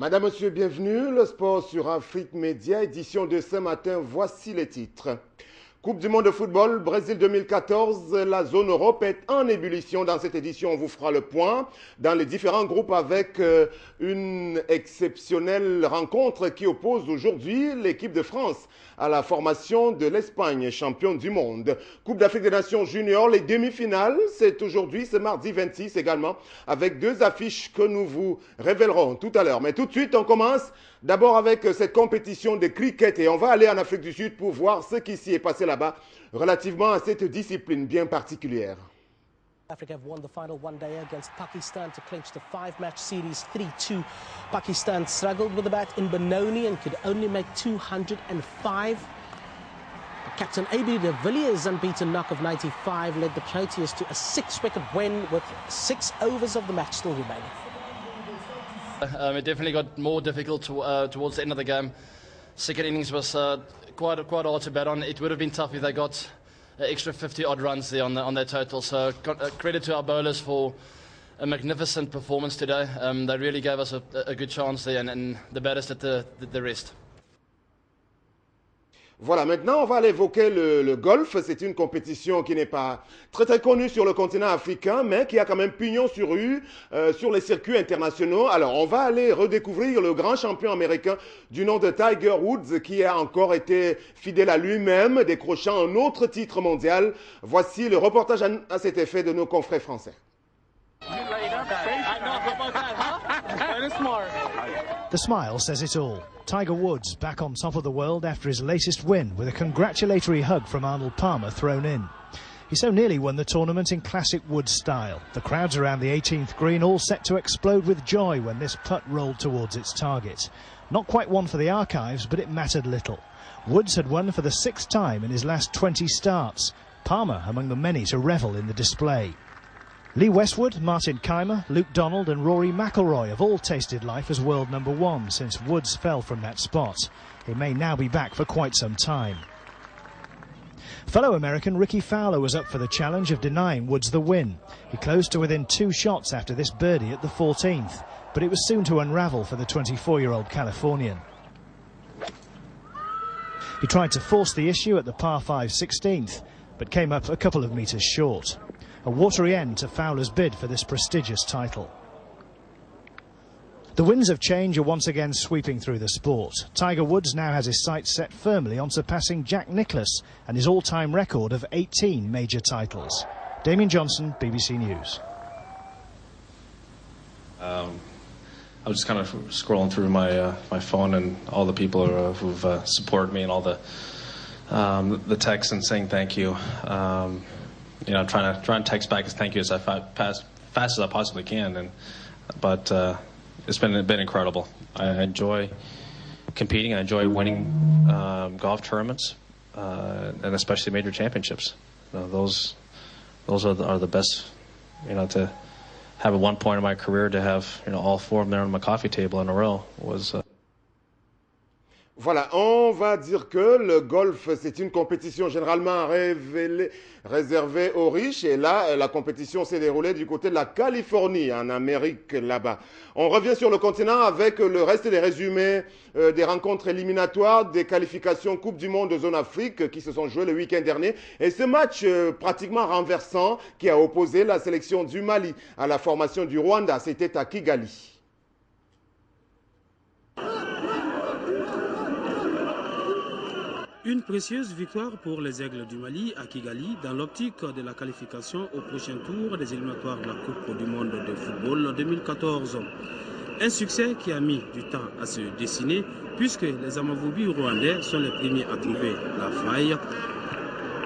Madame, Monsieur, bienvenue. Le sport sur Afrique Média, édition de ce matin. Voici les titres. Coupe du monde de football, Brésil 2014, la zone Europe est en ébullition. Dans cette édition, on vous fera le point dans les différents groupes avec une exceptionnelle rencontre qui oppose aujourd'hui l'équipe de France à la formation de l'Espagne, champion du monde. Coupe d'Afrique des Nations juniors, les demi-finales, c'est aujourd'hui, c'est mardi 26 également, avec deux affiches que nous vous révélerons tout à l'heure. Mais tout de suite, on commence d'abord avec cette compétition de cricket et on va aller en Afrique du Sud pour voir ce qui s'y est passé là-bas relativement à cette discipline bien particulière. Africa have won the final one-day against Pakistan to clinch the five-match series 3-2. Pakistan struggled with the bat in Benoni and could only make 205. Captain A.B. de Villiers' unbeaten knock of 95 led the Proteas to a 6-wicket win with 6 overs of the match still remaining. It definitely got more difficult towards the end of the game. Second innings was quite hard to bat on. It would have been tough if they got extra 50-odd runs there on their total. So credit to our bowlers for a magnificent performance today. They really gave us a good chance there, and the batters did the rest. Voilà, maintenant on va aller évoquer le golf. C'est une compétition qui n'est pas très connue sur le continent africain, mais qui a quand même pignon sur rue sur les circuits internationaux. Alors on va aller redécouvrir le grand champion américain du nom de Tiger Woods, qui a encore été fidèle à lui-même, décrochant un autre titre mondial. Voici le reportage à cet effet de nos confrères français. The smile says it all. Tiger Woods back on top of the world after his latest win with a congratulatory hug from Arnold Palmer thrown in. He so nearly won the tournament in classic Woods style. The crowds around the 18th green all set to explode with joy when this putt rolled towards its target. Not quite one for the archives, but it mattered little. Woods had won for the 6th time in his last 20 starts. Palmer among the many to revel in the display. Lee Westwood, Martin Keimer, Luke Donald and Rory McIlroy have all tasted life as world number one since Woods fell from that spot. He may now be back for quite some time. Fellow American Ricky Fowler was up for the challenge of denying Woods the win. He closed to within 2 shots after this birdie at the 14th, but it was soon to unravel for the 24-year-old Californian. He tried to force the issue at the par 5 16th, but came up a couple of metres short. A watery end to Fowler's bid for this prestigious title. The winds of change are once again sweeping through the sport. Tiger Woods now has his sights set firmly on surpassing Jack Nicklaus and his all-time record of 18 major titles. Damien Johnson, BBC News. I was just kind of scrolling through my phone and all the people who've supported me and all the texts and saying thank you. You know, trying to text back as thank you as fast as I possibly can, but it's been incredible. I enjoy competing. I enjoy winning golf tournaments, and especially major championships. Those are the best. You know, to have at one point in my career to have all 4 of them there on my coffee table in a row was. Voilà, on va dire que le golf, c'est une compétition généralement réservée aux riches. Et là, la compétition s'est déroulée du côté de la Californie, en Amérique, là-bas. On revient sur le continent avec le reste des résumés des rencontres éliminatoires, des qualifications Coupe du Monde de zone Afrique qui se sont jouées le week-end dernier. Et ce match pratiquement renversant qui a opposé la sélection du Mali à la formation du Rwanda, c'était à Kigali. Une précieuse victoire pour les Aigles du Mali à Kigali dans l'optique de la qualification au prochain tour des éliminatoires de la Coupe du Monde de football 2014. Un succès qui a mis du temps à se dessiner puisque les Amavubi rwandais sont les premiers à trouver la faille.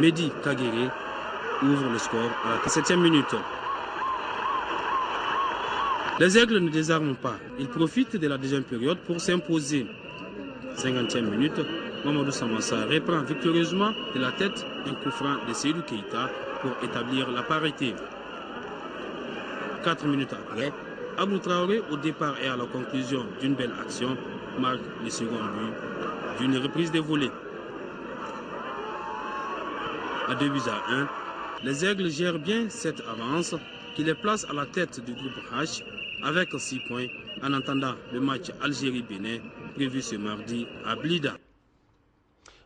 Mehdi Kagere ouvre le score à la 7e minute. Les Aigles ne désarment pas. Ils profitent de la deuxième période pour s'imposer. 50e minute. Mamadou Samassa reprend victorieusement de la tête un coup franc de Seydou Keita pour établir la parité. 4 minutes après, Abou Traoré au départ et à la conclusion d'une belle action marque le second but d'une reprise de volée. À 2-1, les Aigles gèrent bien cette avance qui les place à la tête du groupe H avec 6 points en attendant le match Algérie-Bénin prévu ce mardi à Blida.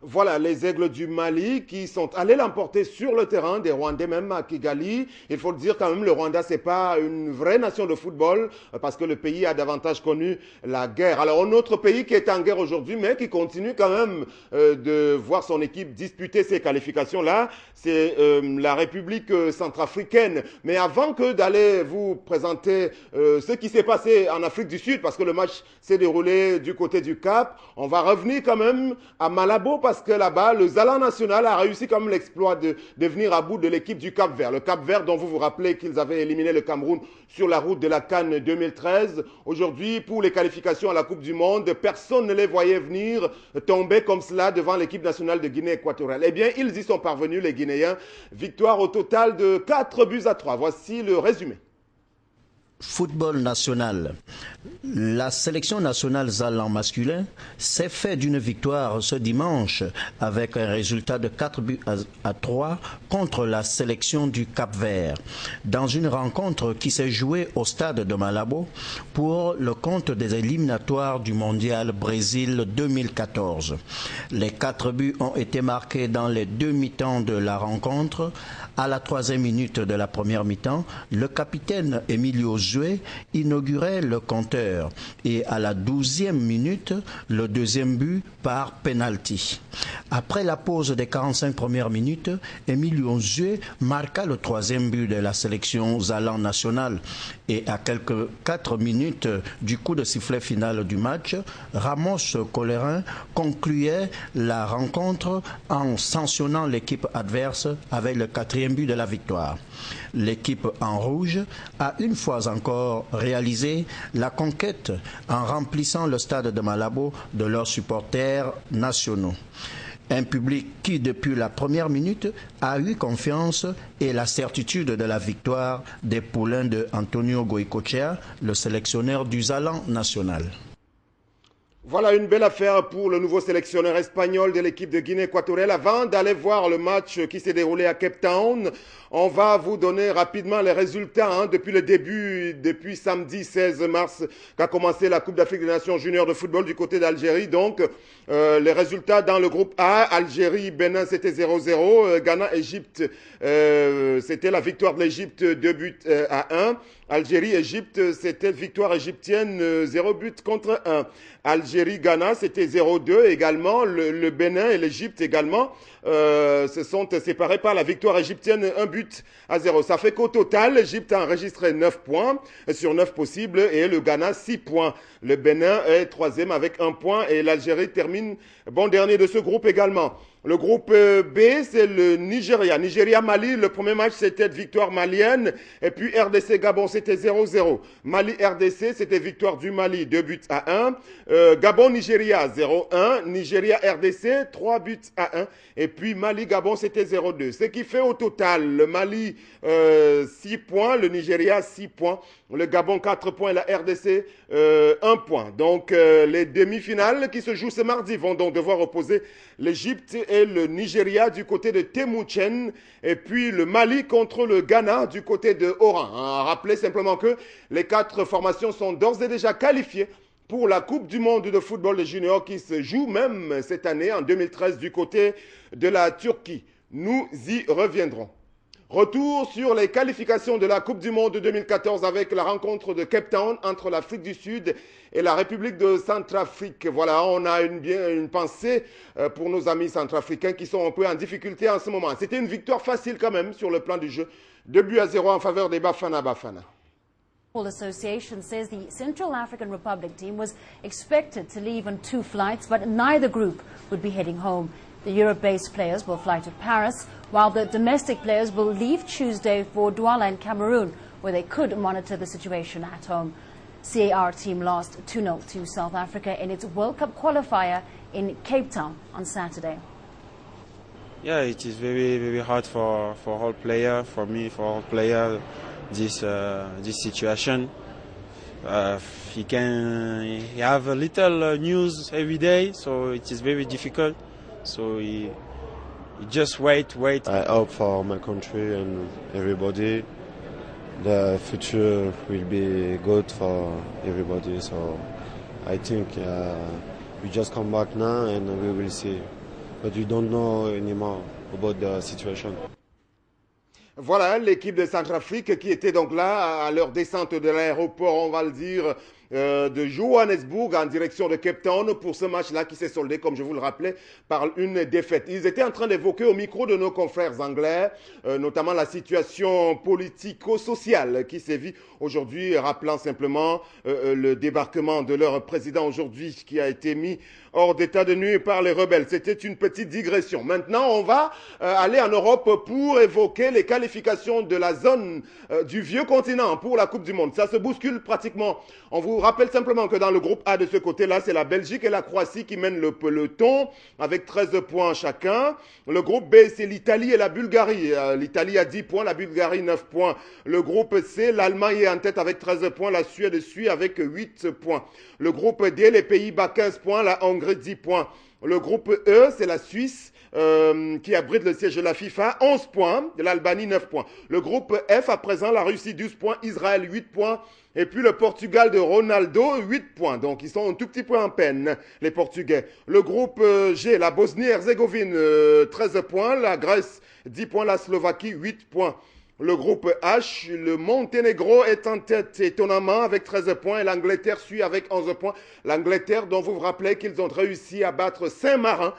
Voilà les Aigles du Mali qui sont allés l'emporter sur le terrain des Rwandais, même à Kigali. Il faut le dire quand même, le Rwanda, c'est pas une vraie nation de football parce que le pays a davantage connu la guerre. Alors, un autre pays qui est en guerre aujourd'hui, mais qui continue quand même de voir son équipe disputer ces qualifications-là, c'est la République centrafricaine. Mais avant que d'aller vous présenter ce qui s'est passé en Afrique du Sud, parce que le match s'est déroulé du côté du Cap, on va revenir quand même à Malabo, parce que là-bas, le Zalan national a réussi comme l'exploit de venir à bout de l'équipe du Cap-Vert. Le Cap-Vert dont vous vous rappelez qu'ils avaient éliminé le Cameroun sur la route de la CAN 2013. Aujourd'hui, pour les qualifications à la Coupe du Monde, personne ne les voyait venir tomber comme cela devant l'équipe nationale de Guinée équatoriale. Eh bien, ils y sont parvenus, les Guinéens. Victoire au total de 4-3. Voici le résumé. Football national. La sélection nationale Zalan masculin s'est fait d'une victoire ce dimanche avec un résultat de 4-3 contre la sélection du Cap-Vert dans une rencontre qui s'est jouée au stade de Malabo pour le compte des éliminatoires du mondial Brésil 2014. Les 4 buts ont été marqués dans les 2 mi-temps de la rencontre. À la 3e minute de la première mi-temps, le capitaine Emilio Zoué inaugurait le compteur et à la 12e minute, le 2e but par penalty. Après la pause des 45 premières minutes, Emilio Zoué marqua le 3e but de la sélection Zalan nationale et à quelques 4 minutes du coup de sifflet final du match, Ramos Colerin concluait la rencontre en sanctionnant l'équipe adverse avec le 4e but de la victoire. L'équipe en rouge a une fois encore réalisé la conquête en remplissant le stade de Malabo de leurs supporters nationaux. Un public qui, depuis la première minute, a eu confiance et la certitude de la victoire des poulains de Antonio Goicoechea, le sélectionneur du Zalan national. Voilà une belle affaire pour le nouveau sélectionneur espagnol de l'équipe de Guinée équatoriale. Avant d'aller voir le match qui s'est déroulé à Cape Town, on va vous donner rapidement les résultats depuis le début, depuis samedi 16 mars qu'a commencé la Coupe d'Afrique des Nations juniors de football du côté d'Algérie. Donc, les résultats dans le groupe A, Algérie, Bénin, c'était 0-0. Ghana, Égypte, c'était la victoire de l'Égypte 2 buts à 1. Algérie, Égypte, c'était victoire égyptienne 0 but contre 1. Algérie, Ghana, c'était 0-2 également. Le Bénin et l'Égypte également se sont séparés par la victoire égyptienne 1 but à 0. Ça fait qu'au total, l'Égypte a enregistré 9 points sur 9 possibles et le Ghana 6 points. Le Bénin est 3e avec 1 point et l'Algérie termine bon dernier de ce groupe également. Le groupe B, c'est le Nigeria. Nigeria-Mali, le premier match, c'était victoire malienne. Et puis RDC-Gabon, c'était 0-0. Mali-RDC, c'était victoire du Mali, 2 buts à 1. Gabon-Nigeria, 0-1. Nigeria-RDC, 3 buts à 1. Et puis Mali-Gabon, c'était 0-2. Ce qui fait au total, le Mali, 6 points. Le Nigeria, 6 points. Le Gabon, 4 points. Et la RDC, 1 point. Donc, les demi-finales qui se jouent ce mardi vont donc devoir opposer l'Égypte et le Nigeria du côté de Temouchen et puis le Mali contre le Ghana du côté de Oran. Rappelez simplement que les 4 formations sont d'ores et déjà qualifiées pour la Coupe du Monde de football des juniors qui se joue même cette année en 2013 du côté de la Turquie. Nous y reviendrons. Retour sur les qualifications de la Coupe du Monde 2014 avec la rencontre de Cape Town entre l'Afrique du Sud et la République de Centrafrique. Voilà, on a une pensée pour nos amis centrafricains qui sont un peu en difficulté en ce moment. C'était une victoire facile quand même sur le plan du jeu. 2 buts à 0 en faveur des Bafana Bafana. The Association says the Central African Republic team was expected to leave on 2 flights, but neither group would be heading home. The Europe-based players will fly to Paris, while the domestic players will leave Tuesday for Douala in Cameroon, where they could monitor the situation at home. CAR team lost 2-0 to South Africa in its World Cup qualifier in Cape Town on Saturday. Yeah, it is very hard for all player, for me, for all player, this situation. He have a little news every day, so it is very difficult. So he just wait. I hope for my country and everybody the future will be good for everybody. So I think we just come back now and we will see. But we don't know anymore about the situation. Voilà l'équipe de Centrafrique qui était donc là à leur descente de l'aéroport, on va le dire, de Johannesburg en direction de Cape Town pour ce match-là qui s'est soldé, comme je vous le rappelais, par une défaite. Ils étaient en train d'évoquer au micro de nos confrères anglais, notamment la situation politico-sociale qui sévit aujourd'hui, rappelant simplement le débarquement de leur président aujourd'hui qui a été mis hors d'état de nuire par les rebelles. C'était une petite digression. Maintenant, on va aller en Europe pour évoquer les qualifications de la zone du vieux continent pour la Coupe du Monde. Ça se bouscule pratiquement. On vous rappelle simplement que dans le groupe A de ce côté-là, c'est la Belgique et la Croatie qui mènent le peloton avec 13 points chacun. Le groupe B, c'est l'Italie et la Bulgarie. L'Italie a 10 points, la Bulgarie 9 points. Le groupe C, l'Allemagne est en tête avec 13 points, la Suède suit avec 8 points. Le groupe D, les Pays-Bas 15 points, la Hongrie 10 points. Le groupe E, c'est la Suisse qui abrite le siège de la FIFA, 11 points, l'Albanie 9 points. Le groupe F, à présent, la Russie 12 points, Israël 8 points, et puis le Portugal de Ronaldo 8 points. Donc ils sont un tout petit peu en peine, les Portugais. Le groupe G, la Bosnie-Herzégovine 13 points, la Grèce 10 points, la Slovaquie 8 points. Le groupe H, le Monténégro est en tête étonnamment avec 13 points et l'Angleterre suit avec 11 points. L'Angleterre dont vous vous rappelez qu'ils ont réussi à battre Saint-Marin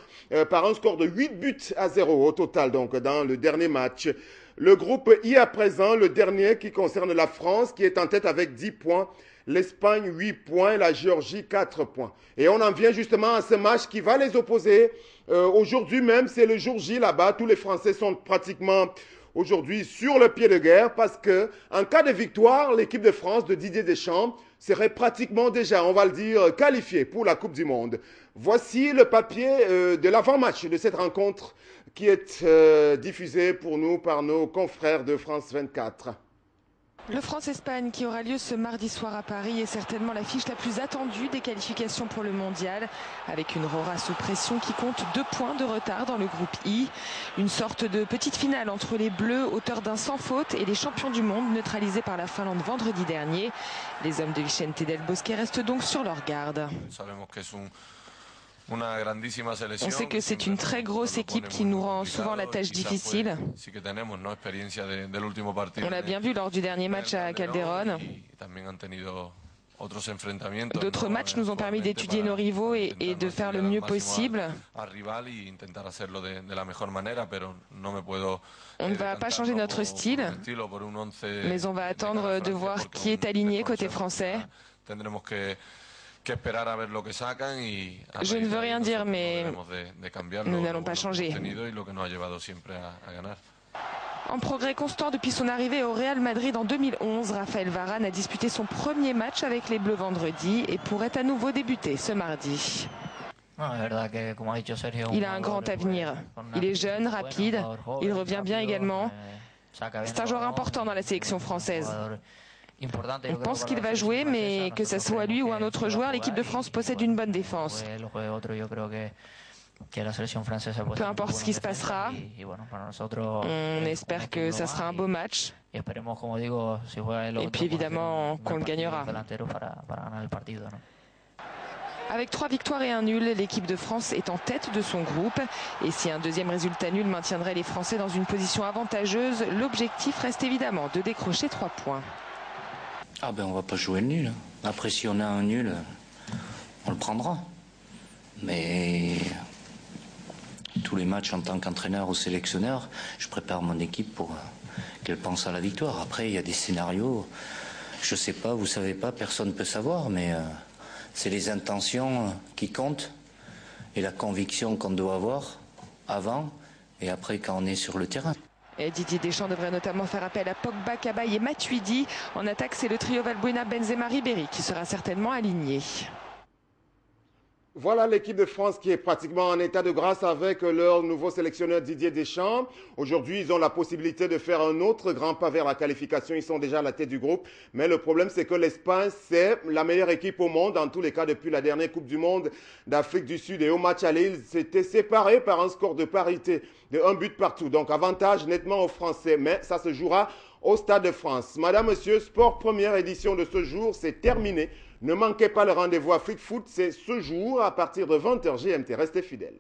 par un score de 8-0 au total donc dans le dernier match. Le groupe I à présent, le dernier qui concerne la France qui est en tête avec 10 points. L'Espagne 8 points et la Géorgie 4 points. Et on en vient justement à ce match qui va les opposer. Aujourd'hui même, c'est le jour J là-bas. Tous les Français sont pratiquement aujourd'hui sur le pied de guerre parce que en cas de victoire, l'équipe de France de Didier Deschamps serait pratiquement déjà, on va le dire, qualifiée pour la Coupe du Monde. Voici le papier de l'avant-match de cette rencontre qui est diffusé pour nous par nos confrères de France 24. Le France-Espagne qui aura lieu ce mardi soir à Paris est certainement l'affiche la plus attendue des qualifications pour le mondial, avec une Rora sous pression qui compte 2 points de retard dans le groupe I. Une sorte de petite finale entre les Bleus, auteurs d'un sans faute, et les champions du monde neutralisés par la Finlande vendredi dernier. Les hommes de Vicente Del Bosque restent donc sur leur garde. On sait que c'est une très grosse équipe qui nous rend souvent la tâche difficile. On l'a bien vu lors du dernier match à Calderón. D'autres matchs nous ont permis d'étudier nos rivaux et de faire le mieux possible. On ne va pas changer notre style, mais on va attendre de voir qui est aligné côté français. Je ne veux rien dire, mais nous n'allons pas changer. En progrès constant depuis son arrivée au Real Madrid en 2011, Raphaël Varane a disputé son premier match avec les Bleus vendredi et pourrait à nouveau débuter ce mardi. Il a un grand avenir. Il est jeune, rapide, il revient bien également. C'est un joueur important dans la sélection française. On pense qu'il va jouer, mais que ce soit lui ou un autre joueur, l'équipe de France possède une bonne défense. Peu importe ce qui se passera, on espère que ça sera un beau match. Et puis évidemment qu'on le gagnera. Avec 3 victoires et un nul, l'équipe de France est en tête de son groupe. Et si un deuxième résultat nul maintiendrait les Français dans une position avantageuse, l'objectif reste évidemment de décrocher 3 points. Ah ben on va pas jouer le nul. Après si on a un nul, on le prendra. Mais tous les matchs en tant qu'entraîneur ou sélectionneur, je prépare mon équipe pour qu'elle pense à la victoire. Après il y a des scénarios, je sais pas, vous savez pas, personne ne peut savoir, mais c'est les intentions qui comptent et la conviction qu'on doit avoir avant et après quand on est sur le terrain. Et Didier Deschamps devrait notamment faire appel à Pogba, Cabaye et Matuidi. En attaque, c'est le trio Valbuena, Benzema, Ribéry qui sera certainement aligné. Voilà l'équipe de France qui est pratiquement en état de grâce avec leur nouveau sélectionneur Didier Deschamps. Aujourd'hui, ils ont la possibilité de faire un autre grand pas vers la qualification. Ils sont déjà à la tête du groupe. Mais le problème, c'est que l'Espagne, c'est la meilleure équipe au monde, en tous les cas depuis la dernière Coupe du Monde d'Afrique du Sud. Et au match aller, ils s'étaient séparés par un score de parité de 1 but partout. Donc avantage nettement aux Français. Mais ça se jouera au Stade de France. Madame, Monsieur, Sport première édition de ce jour, c'est terminé. Ne manquez pas le rendez-vous Afrique Foot, c'est ce jour à partir de 20h GMT. Restez fidèles.